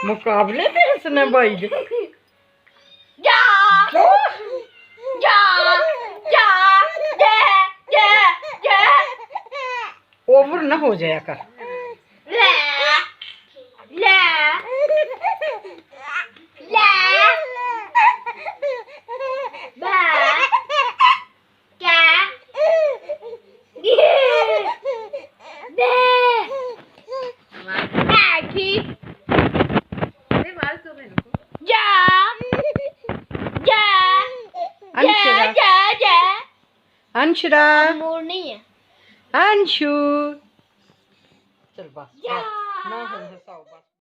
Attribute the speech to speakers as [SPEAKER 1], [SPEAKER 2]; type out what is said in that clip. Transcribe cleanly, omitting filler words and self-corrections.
[SPEAKER 1] मुकाबले में हंसना भाई
[SPEAKER 2] जा जा जा जा जा जा
[SPEAKER 1] ओवर ना हो जाया कर।
[SPEAKER 2] ले ले ले बा क्या ये बे आखी जा जा
[SPEAKER 1] अंशरा
[SPEAKER 2] जा जा
[SPEAKER 1] अंशरा
[SPEAKER 2] मोर नहीं है
[SPEAKER 1] अंशु चल बस
[SPEAKER 2] जा।
[SPEAKER 1] ना हो बस।